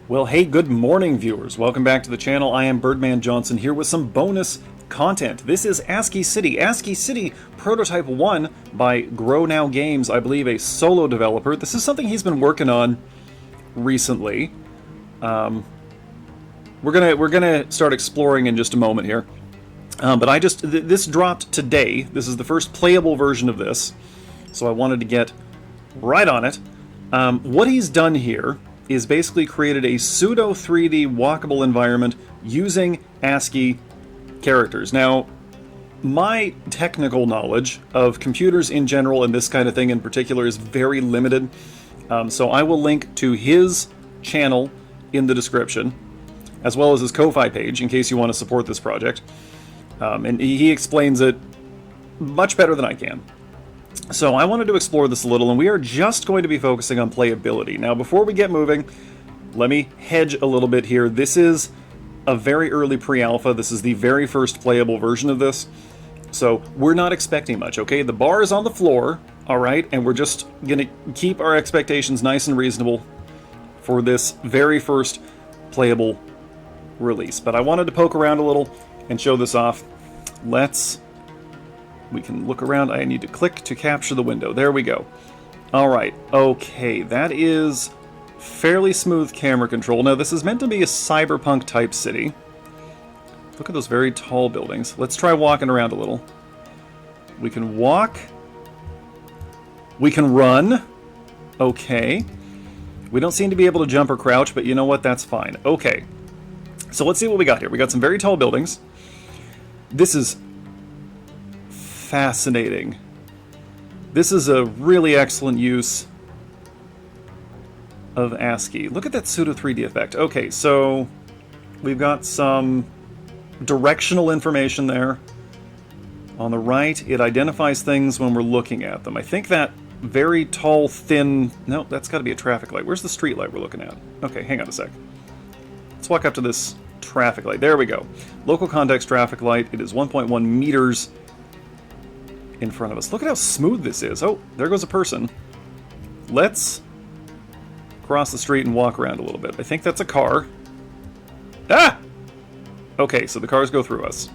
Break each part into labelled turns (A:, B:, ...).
A: Well, hey, good morning, viewers. Welcome back to the channel. I am Birdman Johnson here with some bonus content. This is ASCII City. ASCII City Prototype 1 by Grow Now Games, I believe a solo developer. This is something he's been working on recently. We're gonna start exploring in just a moment here. But this dropped today. This is the first playable version of this, so I wanted to get right on it. What he's done here is basically created a pseudo 3D walkable environment using ASCII characters. Now, my technical knowledge of computers in general and this kind of thing in particular is very limited, so I will link to his channel in the description, as well as his Ko-Fi page in case you want to support this project. And he explains it much better than I can. So I wanted to explore this a little, and we are just going to be focusing on playability. Now, before we get moving, let me hedge a little bit here. This is a very early pre-alpha. This is the very first playable version of this. So we're not expecting much, okay? The bar is on the floor, all right? And we're just going to keep our expectations nice and reasonable for this very first playable release. But I wanted to poke around a little and show this off. We can look around. I need to click to capture the window. There we go. All right. Okay, that is fairly smooth camera control. Now, this is meant to be a cyberpunk type city. Look at those very tall buildings. Let's try walking around a little. We can walk. We can run. Okay. We don't seem to be able to jump or crouch, but you know what? That's fine. Okay. So let's see what we got here. We got some very tall buildings. This is fascinating. This is a really excellent use of ASCII. Look at that pseudo 3D effect. Okay, so we've got some directional information there. On the right, it identifies things when we're looking at them. I think that very tall, thin... No, that's got to be a traffic light. Where's the street light we're looking at? Okay, hang on a sec. Let's walk up to this traffic light. There we go. Local context traffic light. It is 1.1 meters in front of us. Look at how smooth this is. Oh, there goes a person. Let's cross the street and walk around a little bit. I think that's a car. Ah! Okay, so the cars go through us.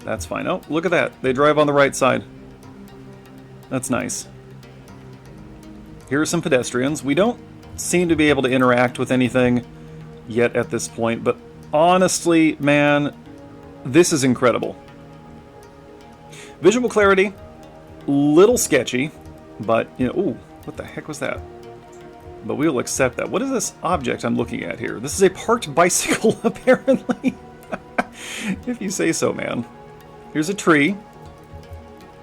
A: That's fine. Oh, look at that. They drive on the right side. That's nice. Here are some pedestrians. We don't seem to be able to interact with anything yet at this point, but honestly, man, this is incredible. Visual clarity, little sketchy, but, you know, ooh, what the heck was that? But we will accept that. What is this object I'm looking at here? This is a parked bicycle, apparently. If you say so, man. Here's a tree.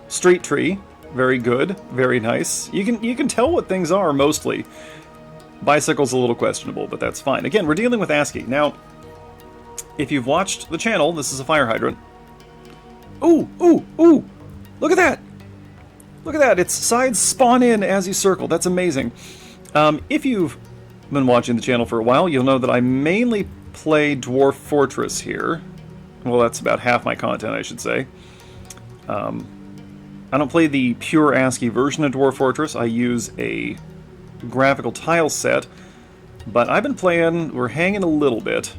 A: Street tree. Very good. Very nice. You can tell what things are, mostly. Bicycle's a little questionable, but that's fine. Again, we're dealing with ASCII. Now, if you've watched the channel, this is a fire hydrant. Ooh, ooh, ooh! Look at that! Look at that! Its sides spawn in as you circle. That's amazing. If you've been watching the channel for a while, you'll know that I mainly play Dwarf Fortress here. Well, that's about half my content, I should say. I don't play the pure ASCII version of Dwarf Fortress. I use a graphical tile set, but I've been playing, we're hanging a little bit,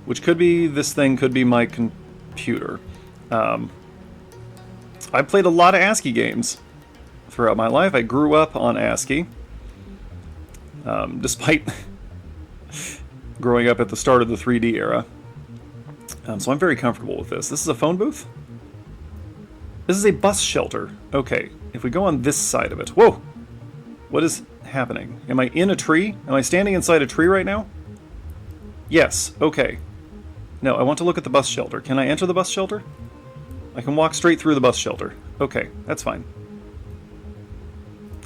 A: which could be, this thing could be my computer. I've played a lot of ASCII games throughout my life. I grew up on ASCII, despite growing up at the start of the 3D era. So I'm very comfortable with this. This is a phone booth? This is a bus shelter. Okay, if we go on this side of it. Whoa! What is happening? Am I in a tree? Am I standing inside a tree right now? Yes, okay. No, I want to look at the bus shelter. Can I enter the bus shelter? I can walk straight through the bus shelter. Okay, that's fine.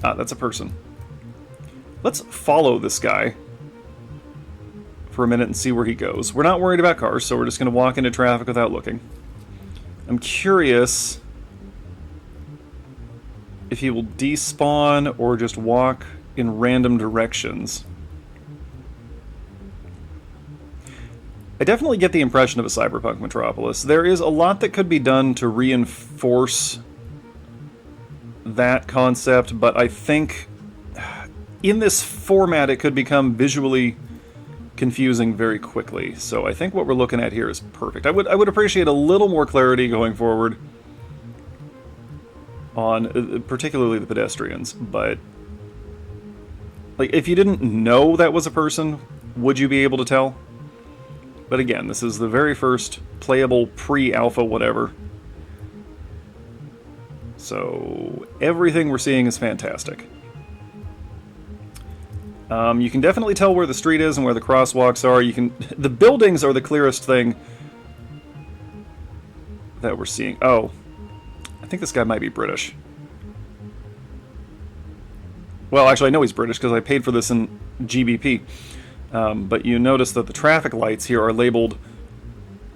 A: Ah, that's a person. Let's follow this guy for a minute and see where he goes. We're not worried about cars, so we're just going to walk into traffic without looking. I'm curious if he will despawn or just walk in random directions. I definitely get the impression of a cyberpunk metropolis. There is a lot that could be done to reinforce that concept, but I think in this format, it could become visually confusing very quickly. So I think what we're looking at here is perfect. I would appreciate a little more clarity going forward on particularly the pedestrians, but like if you didn't know that was a person, would you be able to tell? But again, this is the very first playable pre-alpha whatever. So everything we're seeing is fantastic. You can definitely tell where the street is and where the crosswalks are. The buildings are the clearest thing that we're seeing. Oh, I think this guy might be British. Well, actually, I know he's British because I paid for this in GBP. But you notice that the traffic lights here are labeled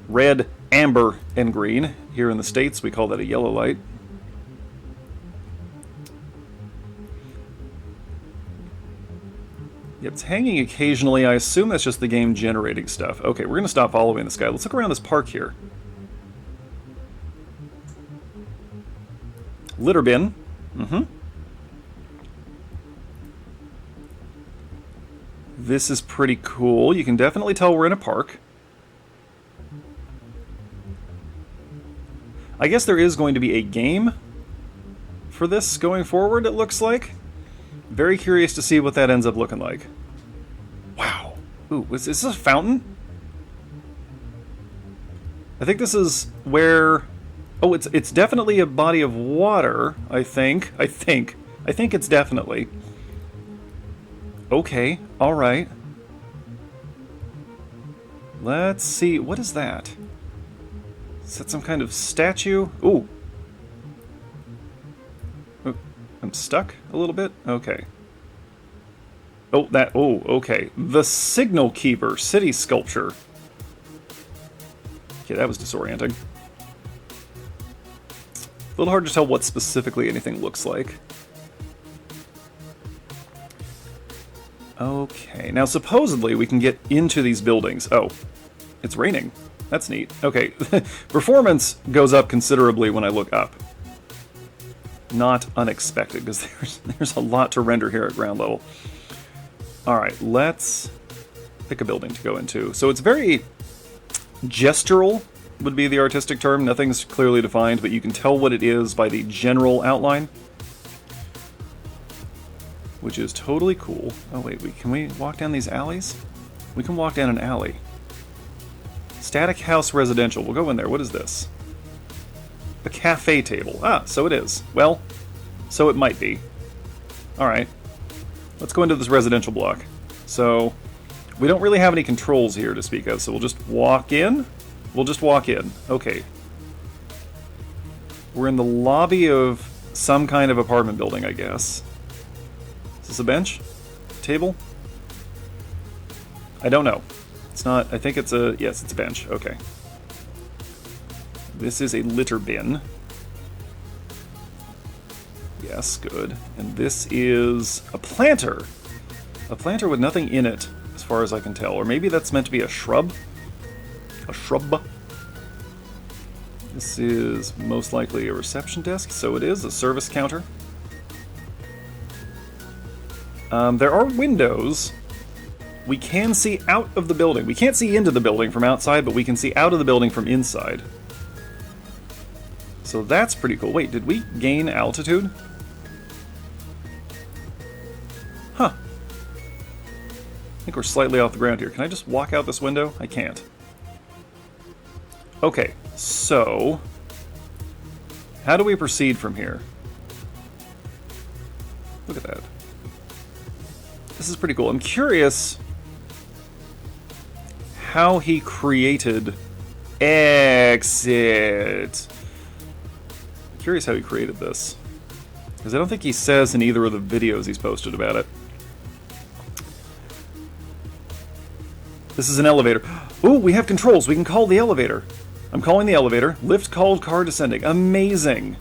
A: red, amber, and green. Here in the States, we call that a yellow light. Yep, it's hanging occasionally. I assume that's just the game generating stuff. Okay, we're going to stop following this guy. Let's look around this park here. Litter bin. This is pretty cool. You can definitely tell we're in a park. I guess there is going to be a game for this going forward, it looks like. Very curious to see what that ends up looking like. Wow. Ooh, is this a fountain? I think this is where... Oh, it's definitely a body of water, I think. I think it's definitely. Okay, alright. Let's see, what is that? Is that some kind of statue? Ooh. I'm stuck a little bit? Okay. Oh, okay. The Signal Keeper city sculpture. Okay, that was disorienting. A little hard to tell what specifically anything looks like. Okay, now supposedly we can get into these buildings. Oh, it's raining. That's neat. Okay, performance goes up considerably when I look up. Not unexpected, because there's a lot to render here at ground level. Alright, let's pick a building to go into. So it's very gestural, would be the artistic term. Nothing's clearly defined, but you can tell what it is by the general outline. Which is totally cool. Oh wait, can we walk down these alleys? We can walk down an alley. Static House Residential. We'll go in there. What is this? A cafe table. Ah, so it is. Well, so it might be. Alright. Let's go into this residential block. So, we don't really have any controls here to speak of, so we'll just walk in? We'll just walk in. Okay. We're in the lobby of some kind of apartment building, I guess. Is this a bench? Table? I don't know. It's not... I think it's a... Yes, it's a bench. Okay. This is a litter bin. Yes, good. And this is a planter. A planter with nothing in it, as far as I can tell. Or maybe that's meant to be a shrub? A shrub? This is most likely a reception desk, so it is. A service counter. There are windows. We can see out of the building. We can't see into the building from outside, but we can see out of the building from inside. So that's pretty cool. Wait, did we gain altitude? Huh. I think we're slightly off the ground here. Can I just walk out this window? I can't. Okay, so... how do we proceed from here? Look at that. This is pretty cool. I'm curious how he created exit. Curious how he created this, because I don't think he says in either of the videos he's posted about it. This is an elevator. Ooh, we have controls. We can call the elevator. I'm calling the elevator. Lift called, car descending. Amazing.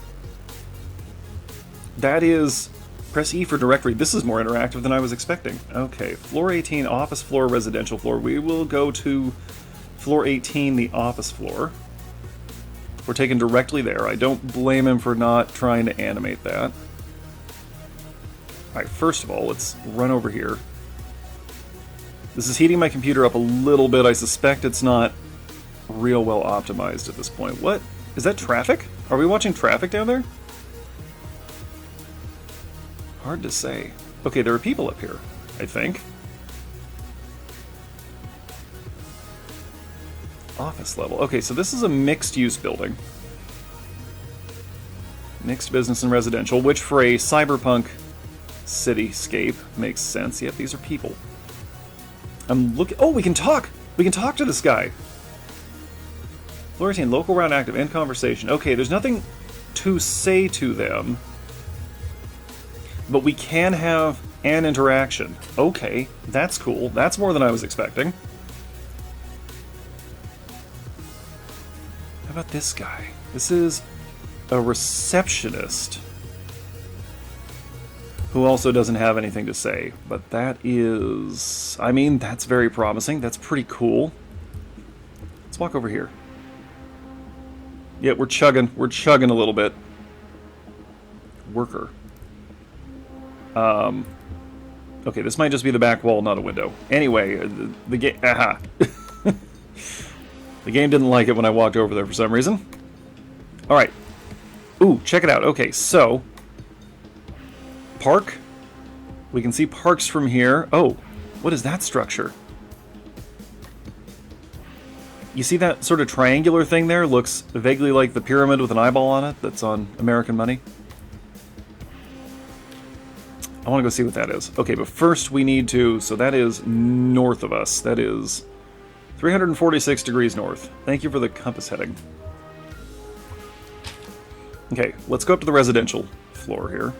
A: That is... Press E for directory. This is more interactive than I was expecting. Okay, floor 18, office floor, residential floor. We will go to floor 18, the office floor. We're taken directly there. I don't blame him for not trying to animate that. Alright, first of all, let's run over here. This is heating my computer up a little bit. I suspect it's not real well optimized at this point. What? Is that traffic? Are we watching traffic down there? Hard to say. Okay, there are people up here, I think. Office level. Okay, so this is a mixed-use building. Mixed business and residential, which for a cyberpunk cityscape makes sense. Yep, these are people. I'm looking... Oh, we can talk! We can talk to this guy! Florian, local round active, end conversation. Okay, there's nothing to say to them, but we can have an interaction. Okay, that's cool. That's more than I was expecting. How about this guy? This is a receptionist who also doesn't have anything to say, but that is... I mean, that's very promising. That's pretty cool. Let's walk over here. Yeah, we're chugging a little bit. Worker. Okay, this might just be the back wall, not a window. Anyway, the game... Aha! The game didn't like it when I walked over there for some reason. Alright. Ooh, check it out. Okay, so... Park. We can see parks from here. Oh, what is that structure? You see that sort of triangular thing there? Looks vaguely like the pyramid with an eyeball on it that's on American Money. I want to go see what that is. Okay, but first we need to... So that is north of us. That is 346 degrees north. Thank you for the compass heading. Okay, let's go up to the residential floor here.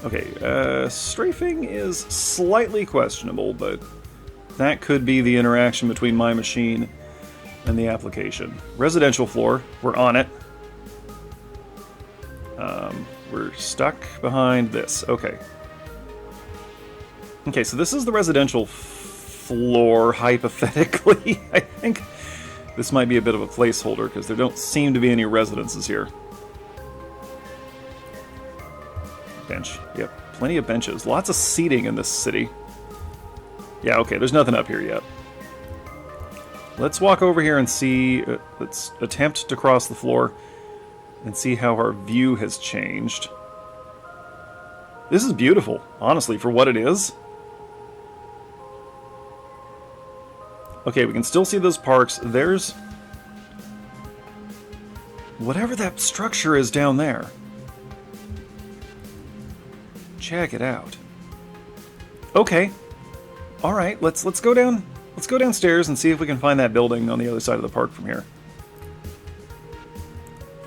A: Okay, strafing is slightly questionable, but that could be the interaction between my machine and the application. Residential floor, we're on it. We're stuck behind this. Okay. Okay, so this is the residential floor, hypothetically. I think this might be a bit of a placeholder, because there don't seem to be any residences here. Bench. Yep, plenty of benches. Lots of seating in this city. Yeah, okay, there's nothing up here yet. Let's walk over here and see... let's attempt to cross the floor and see how our view has changed. This is beautiful, honestly, for what it is. Okay, we can still see those parks. There's... whatever that structure is down there. Check it out. Okay. All right, let's go down. Let's go downstairs and see if we can find that building on the other side of the park from here.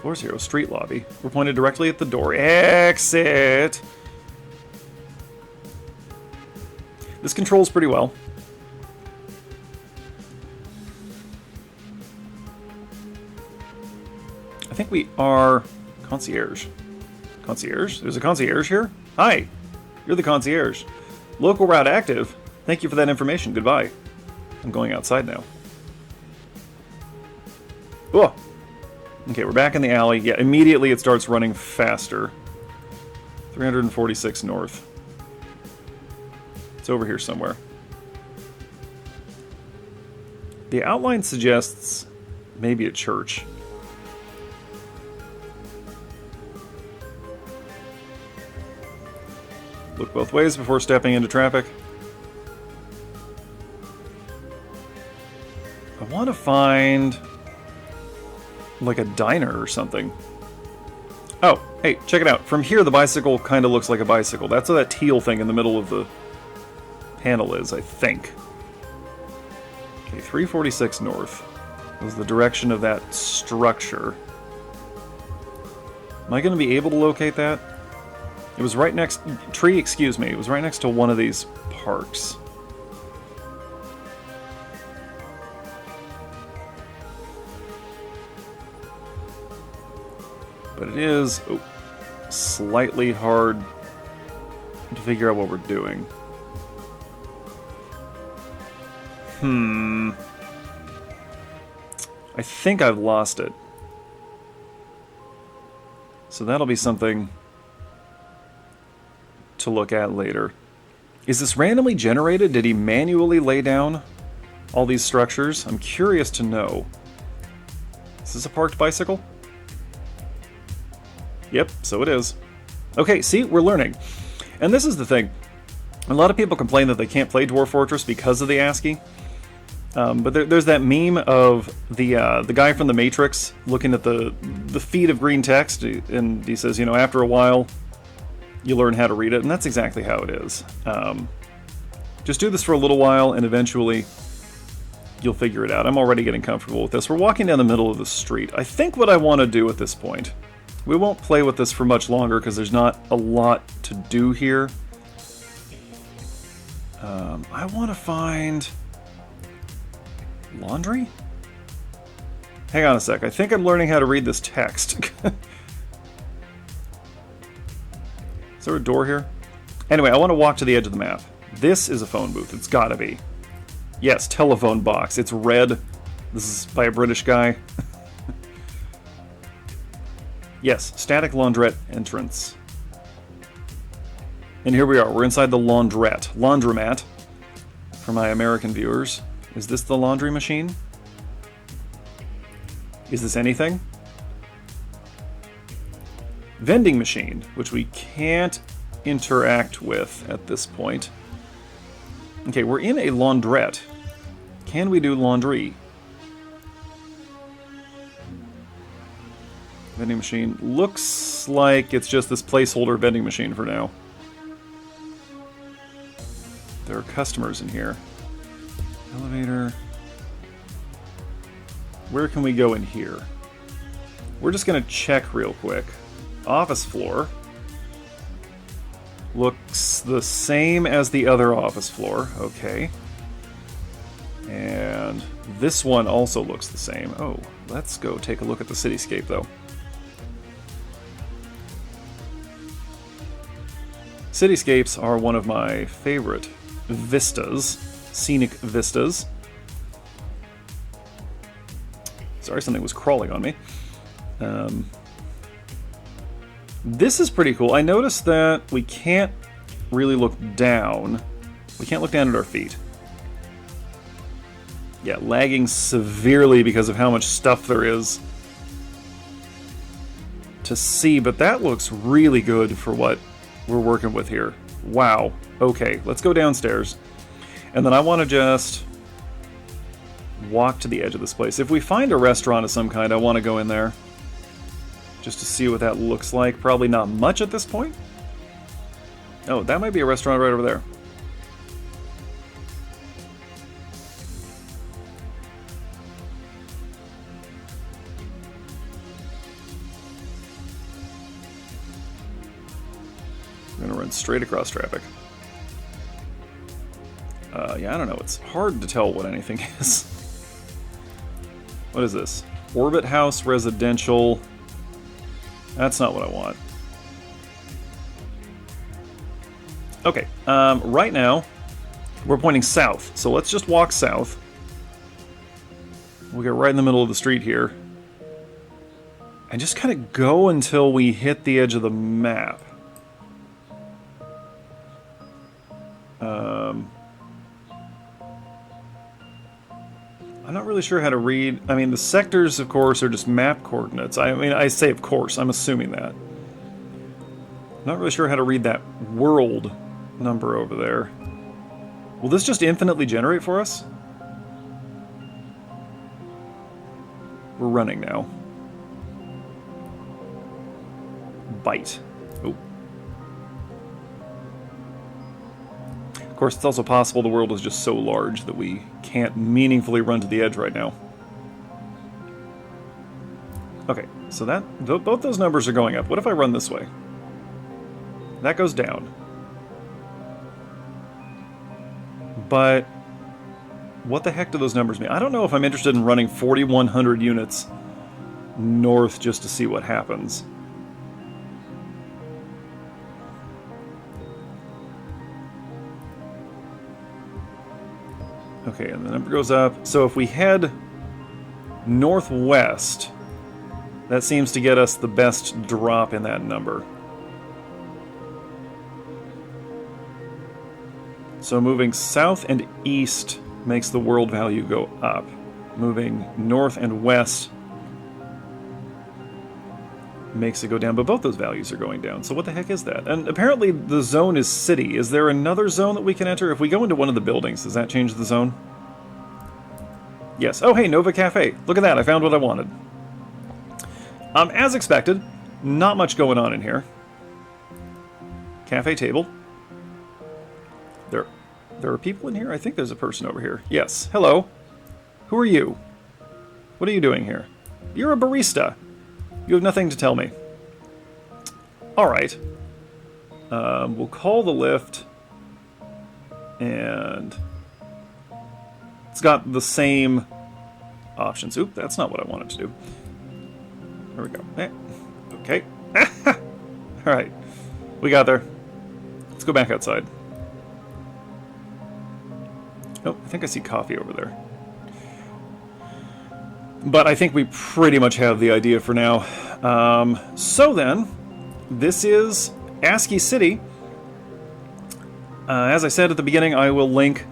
A: Floor 0, street lobby. We're pointed directly at the door. Exit! This controls pretty well. I think we are... concierge. Concierge? There's a concierge here? Hi! You're the concierge. Local route active. Thank you for that information. Goodbye. I'm going outside now. Oh! Okay, we're back in the alley. Yeah, immediately it starts running faster. 346 north. It's over here somewhere. The outline suggests maybe a church. Look both ways before stepping into traffic. I want to find... like a diner or something. Oh, hey, check it out. From here, the bicycle kind of looks like a bicycle. That's what that teal thing in the middle of the panel is, I think. Okay, 346 north was the direction of that structure. Am I going to be able to locate that? It was right next... tree, excuse me. It was right next to one of these parks. But it is slightly hard to figure out what we're doing. I think I've lost it. So that'll be something to look at later. Is this randomly generated? Did he manually lay down all these structures? I'm curious to know. Is this a parked bicycle? Yep, so it is. Okay, see, we're learning. And this is the thing. A lot of people complain that they can't play Dwarf Fortress because of the ASCII. But there's that meme of the guy from The Matrix looking at the feed of green text, and he says, you know, after a while, you learn how to read it, and that's exactly how it is. Just do this for a little while, and eventually you'll figure it out. I'm already getting comfortable with this. We're walking down the middle of the street. I think what I want to do at this point, we won't play with this for much longer because there's not a lot to do here. I want to find laundry? Hang on a sec. I think I'm learning how to read this text. Is there a door here? Anyway, I want to walk to the edge of the map. This is a phone booth. It's gotta be. Yes, telephone box. It's red. This is by a British guy. Yes, static laundrette entrance. And here we are. We're inside the laundrette. Laundromat. For my American viewers. Is this the laundry machine? Is this anything? Vending machine, which we can't interact with at this point. Okay, we're in a laundrette. Can we do laundry? Vending machine. Looks like it's just this placeholder vending machine for now. There are customers in here. Elevator. Where can we go in here? We're just going to check real quick. Office floor. Looks the same as the other office floor. Okay. And this one also looks the same. Oh, let's go take a look at the cityscape, though. Cityscapes are one of my favorite vistas. Scenic vistas. Sorry, something was crawling on me. This is pretty cool. I noticed that we can't really look down. We can't look down at our feet. Yeah, lagging severely because of how much stuff there is to see, but that looks really good for what we're working with here. Wow. Okay, let's go downstairs. And then I want to just walk to the edge of this place. If we find a restaurant of some kind, I want to go in there just to see what that looks like. Probably not much at this point. Oh, that might be a restaurant right over there. We're going to run straight across traffic. Yeah, I don't know. It's hard to tell what anything is. What is this? Orbit House Residential. That's not what I want. Okay, right now, we're pointing south. So let's just walk south. We'll get right in the middle of the street here. And just kind of go until we hit the edge of the map. I'm not really sure how to read. I mean, the sectors, of course, are just map coordinates. I mean, I say of course. I'm assuming that. I'm not really sure how to read that world number over there. Will this just infinitely generate for us? We're running now. Bite. Oh. Of course, it's also possible the world is just so large that we can't meaningfully run to the edge right now. Okay, so that both those numbers are going up. What if I run this way? That goes down. But what the heck do those numbers mean? I don't know if I'm interested in running 4,100 units north just to see what happens. Okay, and the number goes up. So if we head northwest, that seems to get us the best drop in that number. So moving south and east makes the world value go up. Moving north and west makes it go down, but both those values are going down. So what the heck is that? And apparently the zone is city. Is there another zone that we can enter? If we go into one of the buildings, does that change the zone? Yes. Oh, hey, Nova Cafe. Look at that. I found what I wanted. As expected, not much going on in here. Cafe table. There are people in here? I think there's a person over here. Yes. Hello. Who are you? What are you doing here? You're a barista. You have nothing to tell me. Alright. We'll call the lift. And it's got the same options. Oop, that's not what I wanted to do. There we go. Okay. Alright. We got there. Let's go back outside. Oh, I think I see coffee over there. But I think we pretty much have the idea for now. So then, this is ASCII City. As I said at the beginning, I will link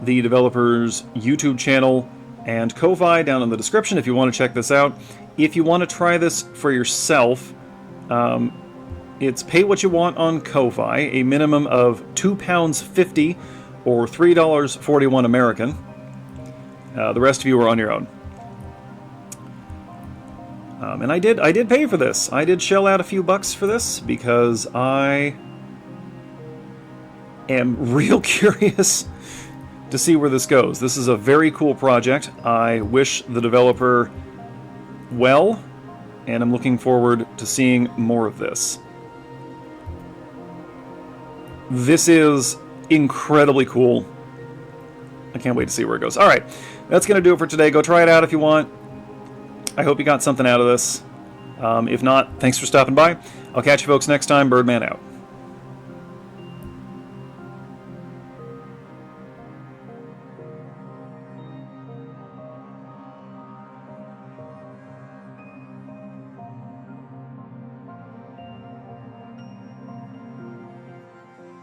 A: the developer's YouTube channel and Ko-Fi down in the description if you want to check this out. If you want to try this for yourself, it's pay what you want on Ko-Fi, a minimum of £2.50 or $3.41 American. The rest of you are on your own. And I did pay for this. I did shell out a few bucks for this because I am real curious to see where this goes. This is a very cool project. I wish the developer well, and I'm looking forward to seeing more of this. This is incredibly cool. I can't wait to see where it goes. Alright, that's going to do it for today. Go try it out if you want. I hope you got something out of this. If not, thanks for stopping by. I'll catch you folks next time. Birdman out.